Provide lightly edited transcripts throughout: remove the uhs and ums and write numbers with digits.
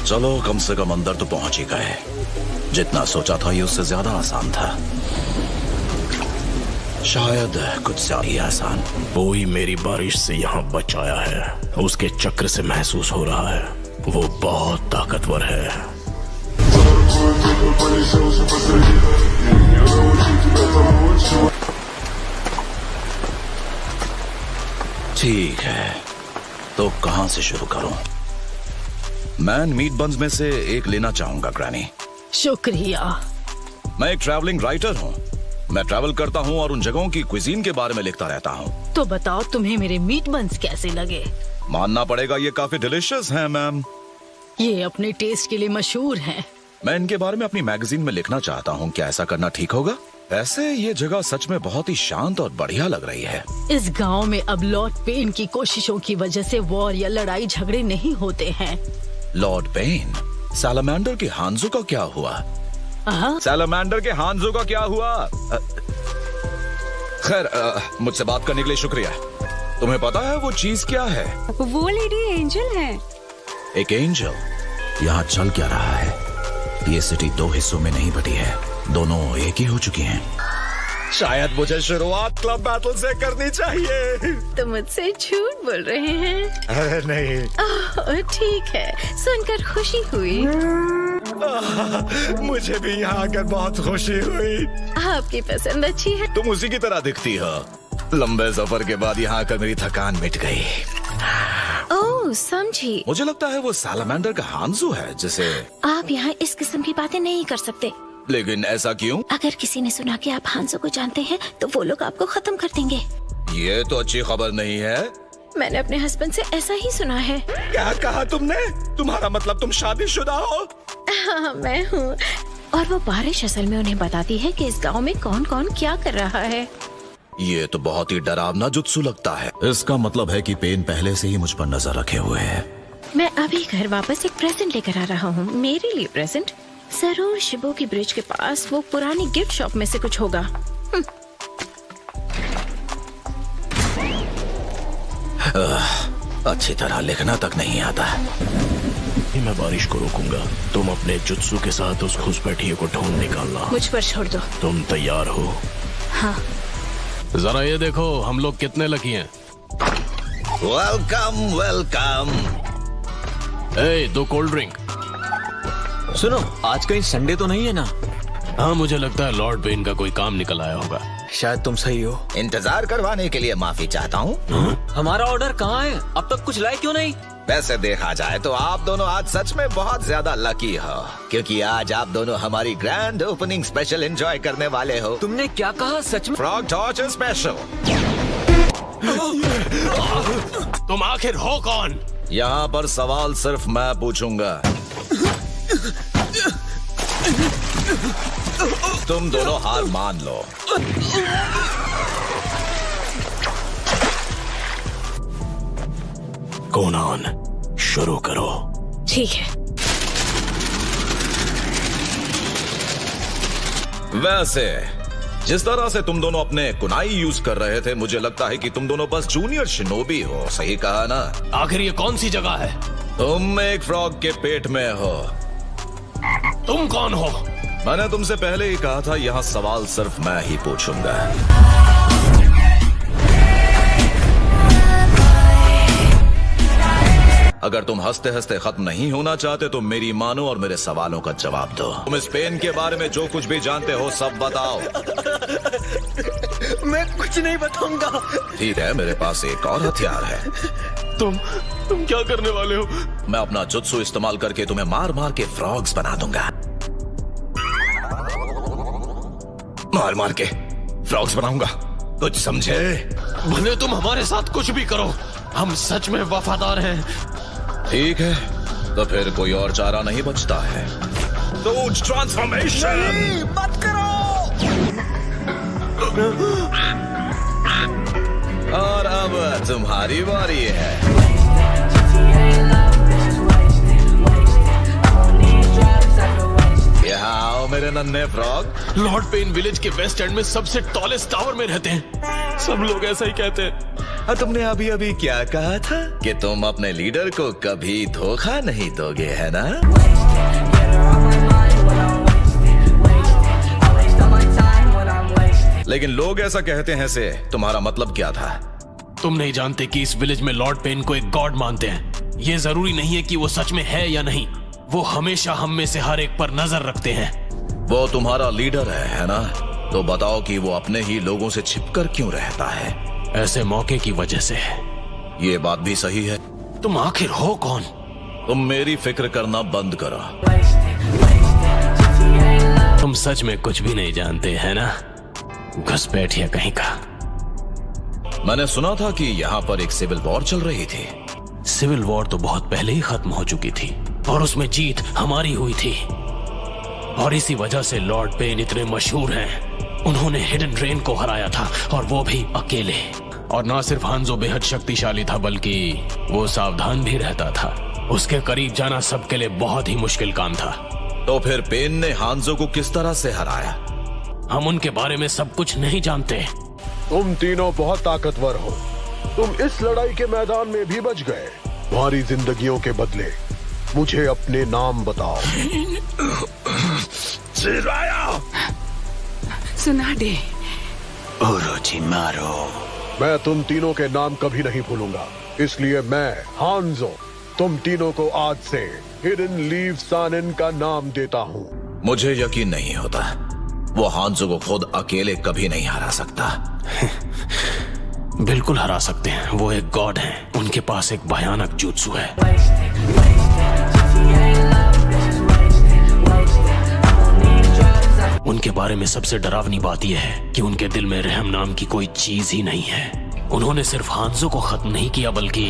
चलो कम से कम अंदर तो पहुंच ही गए। जितना सोचा था ये उससे ज्यादा आसान था, शायद कुछ ज्यादा ही आसान। कोई मेरी बारिश से यहाँ बचाया है, उसके चक्र से महसूस हो रहा है वो बहुत ताकतवर है। ठीक है, तो कहां से शुरू करूं? मैं मीट बन्स में से एक लेना चाहूंगा ग्रैनी। शुक्रिया। मैं एक ट्रैवलिंग राइटर हूँ। मैं ट्रैवल करता हूँ और उन जगहों की क्विजीन के बारे में लिखता रहता हूँ। तो बताओ तुम्हें मेरे मीट बन्स कैसे लगे? मानना पड़ेगा ये काफी डिलीशियस हैं मैम। ये अपने टेस्ट के लिए मशहूर हैं। मैं इनके बारे में अपनी मैगजीन में लिखना चाहता हूँ। क्या ऐसा करना ठीक होगा? वैसे ये जगह सच में बहुत ही शांत और बढ़िया लग रही है। इस गांव में अब लॉर्ड पेन की कोशिशों की वजह से वॉर या लड़ाई झगड़े नहीं होते हैं। Lord pen? सैलामेंडर के हांजो का क्या हुआ? सैलामेंडर के हांजो का क्या हुआ? खैर, मुझसे बात करने के लिए शुक्रिया। तुम्हें पता है वो चीज क्या है? वो लेडी एंजल है। एक एंजल? यहाँ चल क्या रहा है? ये सिटी दो हिस्सों में नहीं बटी है, दोनों एक ही हो चुकी हैं। शायद मुझे शुरुआत क्लब बैटल से करनी चाहिए। तुम मुझसे झूठ बोल रहे हैं? अरे नहीं। ओह, ठीक है, सुनकर खुशी हुई। मुझे भी यहाँ आकर बहुत खुशी हुई। आपकी पसंद अच्छी है। तुम उसी की तरह दिखती हो। लंबे सफर के बाद यहाँ आकर मेरी थकान मिट गई। ओह, समझी। मुझे लगता है वो सैलामेंडर का हांजो है जिसे। आप यहाँ इस किस्म की बातें नहीं कर सकते। लेकिन ऐसा क्यों? अगर किसी ने सुना कि आप हांजो को जानते हैं तो वो लोग आपको खत्म कर देंगे। ये तो अच्छी खबर नहीं है। मैंने अपने हस्बैंड से ऐसा ही सुना है। क्या कहा तुमने? तुम्हारा मतलब तुम शादीशुदा हो? हाँ, मैं हूँ। और वो बारिश असल में उन्हें बताती है कि इस गांव में कौन कौन क्या कर रहा है। ये तो बहुत ही डरावना जुत्सु लगता है। इसका मतलब है कि पेन पहले से ही मुझ पर नजर रखे हुए है। मैं अभी घर वापस एक प्रेजेंट लेकर आ रहा हूँ। मेरे लिए प्रेजेंट? जरूर शिबो की ब्रिज के पास वो पुरानी गिफ्ट शॉप में से कुछ होगा। अच्छी तरह लिखना तक नहीं आता। मैं बारिश को रोकूंगा, तुम अपने जुत्सु के साथ उस घुसपैठिए को ढूंढ निकालना। मुझ पर छोड़ दो। तुम तैयार हो? हाँ। जरा ये देखो हम लोग कितने लकी हैं। Welcome welcome. ए, 2 कोल्ड ड्रिंक। सुनो, आज कहीं संडे तो नहीं है ना? हाँ, मुझे लगता है लॉर्ड पेन का कोई काम निकल आया होगा। शायद तुम सही हो। इंतजार करवाने के लिए माफी चाहता हूँ। हमारा ऑर्डर कहाँ है? अब तक कुछ लाए क्यों नहीं? वैसे देखा जाए तो आप दोनों आज सच में बहुत ज्यादा लकी हो, क्योंकि आज आप दोनों हमारी ग्रैंड ओपनिंग स्पेशल एंजॉय करने वाले हो। तुमने क्या कहा? सच में? Frog torture special. तुम आखिर हो कौन? यहाँ पर सवाल सिर्फ मैं पूछूंगा। तुम दोनों हार मान लो। कोनान, शुरू करो। ठीक है। वैसे जिस तरह से तुम दोनों अपने कुनाई यूज कर रहे थे, मुझे लगता है कि तुम दोनों बस जूनियर शिनोबी हो। सही कहा ना? आखिर ये कौन सी जगह है? तुम एक फ्रॉग के पेट में हो। तुम कौन हो? मैंने तुमसे पहले ही कहा था, यहाँ सवाल सिर्फ मैं ही पूछूंगा। अगर तुम हंसते हंसते खत्म नहीं होना चाहते तो मेरी मानो और मेरे सवालों का जवाब दो। तुम इस पेन के बारे में जो कुछ भी जानते हो सब बताओ। मैं कुछ नहीं बताऊंगा। ठीक है, मेरे पास एक और हथियार है। तुम क्या करने वाले हो? मैं अपना जुत्सु इस्तेमाल करके तुम्हें मार मार के फ्रॉग्स बना दूंगा। मार मार के फ्रॉग्स बनाऊंगा, कुछ समझे? भले तुम हमारे साथ कुछ भी करो, हम सच में वफादार हैं। ठीक है, तो फिर कोई और चारा नहीं बचता है। तो ट्रांसफॉर्मेशन मत करो। और अब तुम्हारी बारी है। यहाँ आओ बताओ मेरे नन्हे फ्रॉग। लॉर्ड पेन विलेज के वेस्ट एंड में सबसे टॉलेस्ट टावर में रहते हैं। सब लोग ऐसा ही कहते हैं। तुमने अभी अभी क्या कहा था कि तुम अपने लीडर को कभी धोखा नहीं दोगे, है ना? लेकिन लोग ऐसा कहते हैं से तुम्हारा मतलब क्या था? तुम नहीं जानते कि इस विलेज में लॉर्ड पेन को एक गॉड मानते हैं। ये जरूरी नहीं है कि वो सच में है या नहीं, वो हमेशा हम में से हर एक पर नजर रखते हैं। वो तुम्हारा लीडर है ना? तो बताओ कि वो अपने ही लोगों से छिपकर क्यों रहता है? ऐसे मौके की वजह से। ये बात भी सही है। तुम आखिर हो कौन? तुम मेरी फिक्र करना बंद करो। तुम सच में कुछ भी नहीं जानते, है ना? घुसपैठिया कहीं का। मैंने सुना था कि यहाँ पर एक सिविल वॉर चल रही थी। सिविल वॉर तो बहुत पहले ही खत्म हो चुकी थी और उसमें जीत हमारी हुई थी। और इसी वजह से लॉर्ड पेन इतने मशहूर हैं। उन्होंने हिडन ड्रेन को हराया था और वो भी अकेले। और ना सिर्फ हांजो बेहद शक्तिशाली था बल्कि वो सावधान भी रहता था। उसके करीब जाना सबके लिए बहुत ही मुश्किल काम था। तो फिर पेन ने हांजो को किस तरह से हराया? हम उनके बारे में सब कुछ नहीं जानते। तुम तीनों बहुत ताकतवर हो। तुम इस लड़ाई के मैदान में भी बच गए। तुम्हारी जिंदगियों के बदले मुझे अपने नाम बताओ। सुना दे। ओरोचिमारू। मैं तुम तीनों के नाम कभी नहीं भूलूंगा, इसलिए मैं हांजो तुम तीनों को आज से हिडन लीफ सानिन का नाम देता हूँ। मुझे यकीन नहीं होता। वो हांजो को खुद अकेले कभी नहीं हरा सकता। बिल्कुल हरा सकते हैं। वो एक गॉड हैं। उनके पास एक भयानक जुत्सु है। उनके बारे में सबसे डरावनी बात यह है कि उनके दिल में रहम नाम की कोई चीज ही नहीं है। उन्होंने सिर्फ हांजो को खत्म नहीं किया बल्कि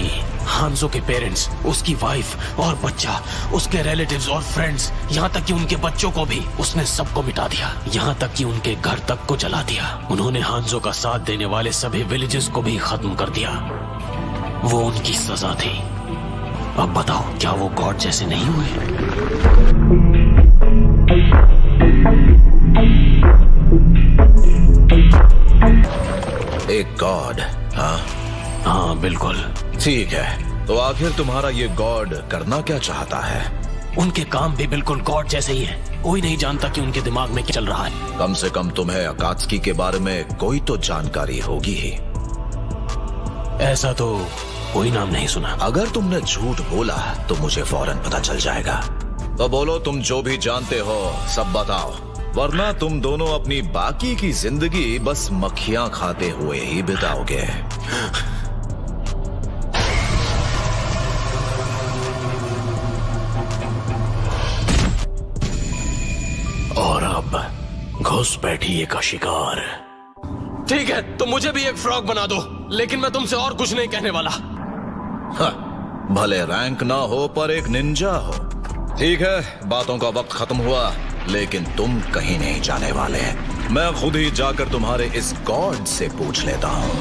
हांजो के पेरेंट्स, उसकी वाइफ और बच्चा, उसके रिलेटिव्स और फ्रेंड्स, यहाँ तक कि उनके बच्चों को भी उसने सबको मिटा दिया। यहाँ तक कि उनके घर तक को जला दिया। उन्होंने हांजो का साथ देने वाले सभी विलेजेस को भी खत्म कर दिया। वो उनकी सजा थी। अब बताओ, क्या वो गॉड जैसे नहीं हुए? एक गॉड? हाँ बिल्कुल। ठीक है, तो आखिर तुम्हारा ये गॉड करना क्या चाहता है? उनके काम भी बिल्कुल गॉड जैसे ही हैं। कोई नहीं जानता कि उनके दिमाग में क्या चल रहा है। कम से कम तुम्हें अकात्सुकी के बारे में कोई तो जानकारी होगी ही। ऐसा तो कोई नाम नहीं सुना। अगर तुमने झूठ बोला तो मुझे फौरन पता चल जाएगा। तो बोलो, तुम जो भी जानते हो सब बताओ, वरना तुम दोनों अपनी बाकी की जिंदगी बस मक्खियां खाते हुए ही बिताओगे। और अब घुसपैठिए का शिकार। ठीक है, तो मुझे भी एक फ्रॉग बना दो, लेकिन मैं तुमसे और कुछ नहीं कहने वाला। भले रैंक ना हो पर एक निंजा हो। ठीक है, बातों का वक्त खत्म हुआ, लेकिन तुम कहीं नहीं जाने वाले। मैं खुद ही जाकर तुम्हारे इस गॉड से पूछ लेता हूँ।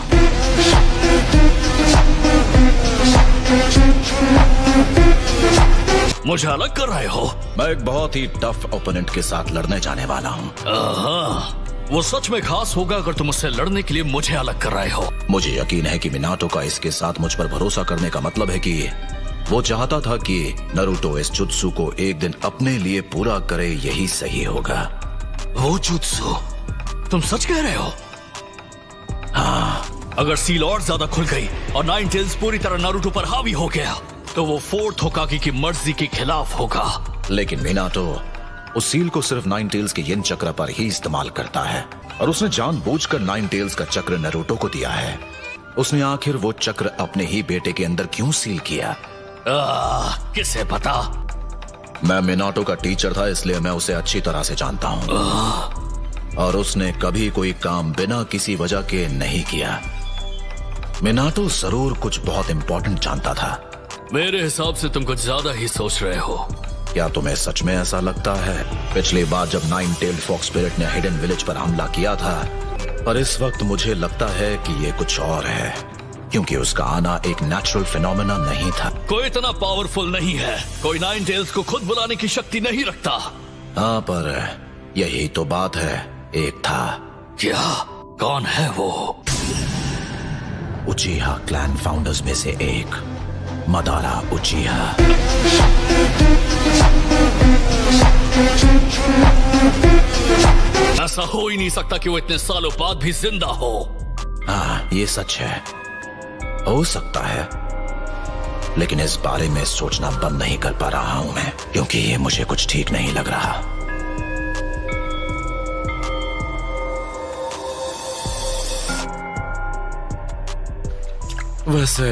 मुझे अलग कर रहे हो? मैं एक बहुत ही टफ ओपोनेंट के साथ लड़ने जाने वाला हूँ। वो सच में खास होगा अगर तुम उससे लड़ने के लिए मुझे अलग कर रहे हो। मुझे यकीन है कि मिनाटो का इसके साथ मुझ पर भरोसा करने का मतलब है कि वो चाहता था कि नारुतो इस जुत्सु को एक दिन अपने लिए पूरा करे। यही सही होगा। वो जुत्सु? तुम सच कह रहे हो? हाँ। अगर सील और ज्यादा खुल गई और नाइन टेल्स पूरी तरह नारुतो पर हावी हो गया तो वो फोर्थ होकागे की मर्जी के खिलाफ होगा। लेकिन मिनाटो उस सील को सिर्फ नाइन टेल्स के यिन चक्र पर ही इस्तेमाल करता है और उसने जानबूझकर नाइन टेल्स का चक्र नारुतो को दिया है। उसने आखिर वो चक्र अपने ही बेटे के अंदर क्यों सील किया? किसे पता? मैं मिनाटो का टीचर था, इसलिए मैं उसे अच्छी तरह से जानता हूँ। और उसने कभी कोई काम बिना किसी वजह के नहीं किया। मिनाटो जरूर कुछ बहुत इंपॉर्टेंट जानता था। मेरे हिसाब से तुम कुछ ज्यादा ही सोच रहे हो। क्या तुम्हें सच में ऐसा लगता है? पिछली बार जब नाइन टेल्ड फॉक्स स्पिरिट ने हिडन विलेज पर हमला किया था, पर इस वक्त मुझे लगता है कि ये कुछ और है, क्योंकि उसका आना एक नेचुरल फिनोमेना नहीं था। कोई इतना पावरफुल नहीं है। कोई नाइन टेल्स को खुद बुलाने की शक्ति नहीं रखता। हाँ, पर यही तो बात है, एक था। क्या? कौन है वो? उचीहा क्लैन फाउंडर्स में से एक, मदारा उचीहा। ऐसा हो ही नहीं सकता कि वो इतने सालों बाद भी जिंदा हो। हाँ, ये सच है, हो सकता है, लेकिन इस बारे में सोचना बंद नहीं कर पा रहा हूं मैं, क्योंकि ये मुझे कुछ ठीक नहीं लग रहा। वैसे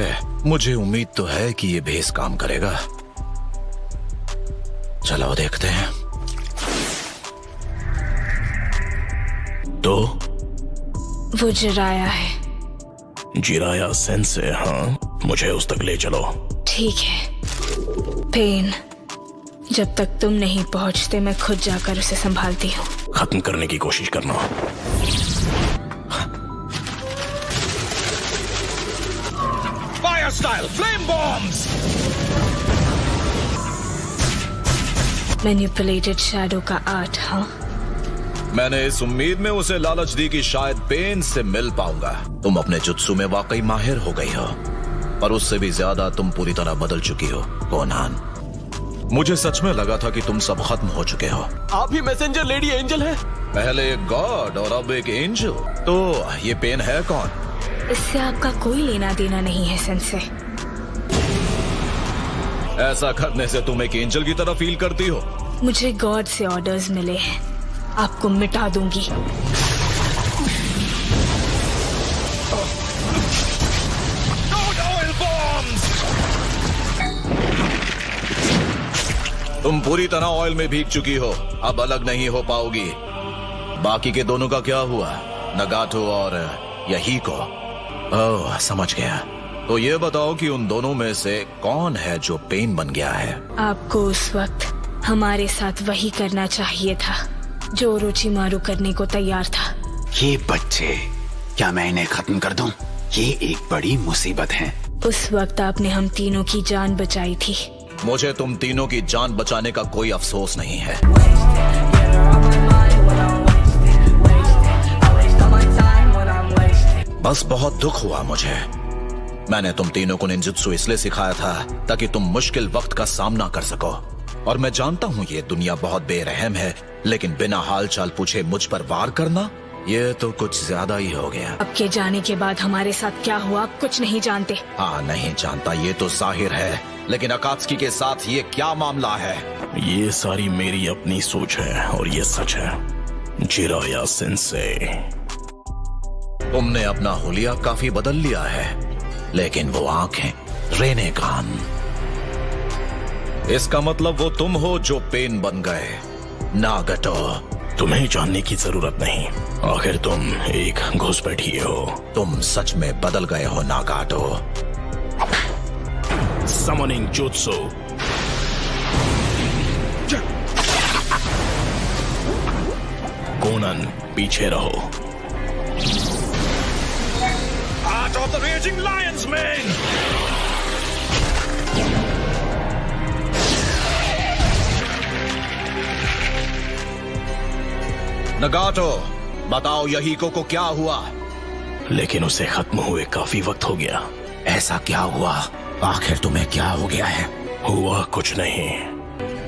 मुझे उम्मीद तो है कि ये भेस काम करेगा। चलो देखते हैं। तो वो जिराया है। Jiraiya sensei? हाँ, मुझे उस तक ले चलो। ठीक है पेन, जब तक तुम नहीं पहुंचते मैं खुद जाकर उसे संभालती हूँ। खत्म करने की कोशिश करना। Fire style flame bombs. Manipulated shadow का आर्ट। हाँ, मैंने इस उम्मीद में उसे लालच दी कि शायद पेन से मिल पाऊंगा। तुम अपने जुत्सु में वाकई माहिर हो गई हो, पर उससे भी ज्यादा तुम पूरी तरह बदल चुकी हो कोनान। मुझे सच में लगा था कि तुम सब खत्म हो चुके हो। आप ही मैसेंजर लेडी एंजल हैं? पहले एक गॉड और अब एक एंजल। तो ये पेन है कौन? इससे आपका कोई लेना देना नहीं है सेंसे। ऐसा करने से तुम एक एंजल की तरह फील करती हो? मुझे गॉड से ऑर्डर्स मिले हैं, आपको मिटा दूंगी। तुम पूरी तरह ऑयल में भीग चुकी हो, अब अलग नहीं हो पाओगी। बाकी के दोनों का क्या हुआ? नगाटो और यहीको? ओह, समझ गया। तो ये बताओ कि उन दोनों में से कौन है जो पेन बन गया है? आपको उस वक्त हमारे साथ वही करना चाहिए था जो ओरोचिमारू करने को तैयार था। ये बच्चे, क्या मैं इन्हें खत्म कर दूं? ये एक बड़ी मुसीबत है। उस वक्त आपने हम तीनों की जान बचाई थी। मुझे तुम तीनों की जान बचाने का कोई अफसोस नहीं है। बस बहुत दुख हुआ मुझे। मैंने तुम तीनों को निंजुत्सु इसलिए सिखाया था ताकि तुम मुश्किल वक्त का सामना कर सको। और मैं जानता हूँ ये दुनिया बहुत बेरहम है, लेकिन बिना हाल चाल पूछे मुझ पर वार करना, ये तो कुछ ज्यादा ही हो गया। आपके जाने के बाद हमारे साथ क्या हुआ आप कुछ नहीं जानते। हाँ, नहीं जानता ये तो जाहिर है, लेकिन अकात्सुकी के साथ ये क्या मामला है? ये सारी मेरी अपनी सोच है और ये सच है। जिराया सेंसे, तुमने अपना हुलिया काफी बदल लिया है, लेकिन वो आंखें, रेनेकान, इसका मतलब वो तुम हो जो पेन बन गए। नागटो, तुम्हें जानने की जरूरत नहीं, आखिर तुम एक घुसपैठिए हो। तुम सच में बदल गए हो नागाटो। Summoning jutsu. कोनन, पीछे रहो। Art of the Raging Lion's Mane! नगाटो, बताओ यहीको को क्या हुआ? लेकिन उसे खत्म हुए काफी वक्त हो गया। ऐसा क्या हुआ? आखिर तुम्हें क्या हो गया है? हुआ कुछ नहीं,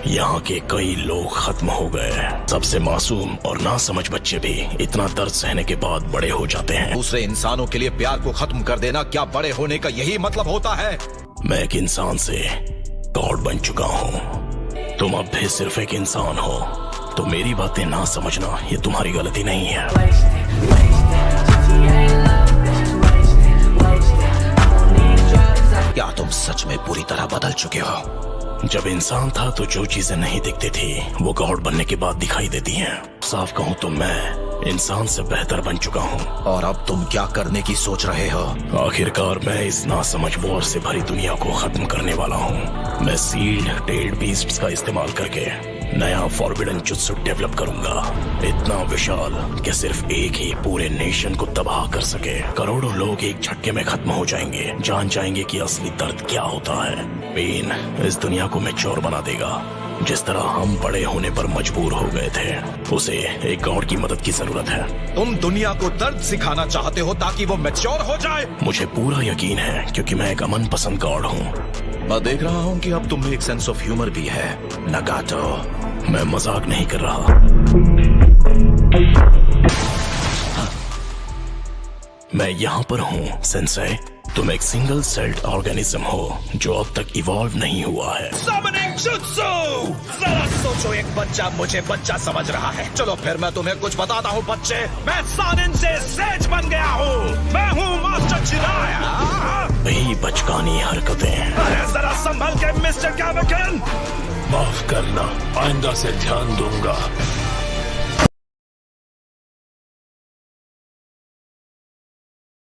यहाँ के कई लोग खत्म हो गए। सबसे मासूम और नासमझ बच्चे भी इतना दर्द सहने के बाद बड़े हो जाते हैं। दूसरे इंसानों के लिए प्यार को खत्म कर देना क्या बड़े होने का यही मतलब होता है? मैं एक इंसान से गॉड बन चुका हूँ, तुम अब भी सिर्फ एक इंसान हो, तो मेरी बातें ना समझना ये तुम्हारी गलती नहीं है। क्या तुम सच में पूरी तरह बदल चुके हो? जब इंसान था तो जो चीजें नहीं दिखती थी वो गॉड बनने के बाद दिखाई देती हैं। साफ कहूँ तो मैं इंसान से बेहतर बन चुका हूँ। और अब तुम क्या करने की सोच रहे हो? आखिरकार मैं इस नासमझ वॉर से भरी दुनिया को खत्म करने वाला हूँ। मैं सील्ड टेल्ड बीस्ट्स का इस्तेमाल करके नया फॉरबिडन जुत्सु डेवलप करूंगा, इतना विशाल कि सिर्फ एक ही पूरे नेशन को तबाह कर सके। करोड़ों लोग एक झटके में खत्म हो जाएंगे, जान जाएंगे कि असली दर्द क्या होता है। पेन इस दुनिया को मैच्योर बना देगा जिस तरह हम बड़े होने पर मजबूर हो गए थे, उसे एक गॉड की मदद की जरूरत है। तुम दुनिया को दर्द सिखाना चाहते हो ताकि वो मैच्योर हो जाए? मुझे पूरा यकीन है क्योंकि मैं एक अमन पसंद गॉड हूँ। मैं देख रहा हूँ कि अब तुम में एक सेंस ऑफ ह्यूमर भी है, नगाटो। मैं मजाक नहीं कर रहा। मैं यहाँ पर हूँ सेंसेई। तुम एक सिंगल सेल्ड ऑर्गेनिज्म हो जो अब तक इवॉल्व नहीं हुआ है। Summoning Jutsu! जरा सोचो, एक बच्चा मुझे बच्चा समझ रहा है। चलो फिर मैं तुम्हें कुछ बताता हूँ बच्चे। मैं सानिन से सेज बन गया हूँ। मैं हूँ मास्टर चिराया। वही बचकानी हरकतें। अरे जरा संभल के मिस्टर कैविकन। माफ करना, आइंदा से ध्यान दूंगा।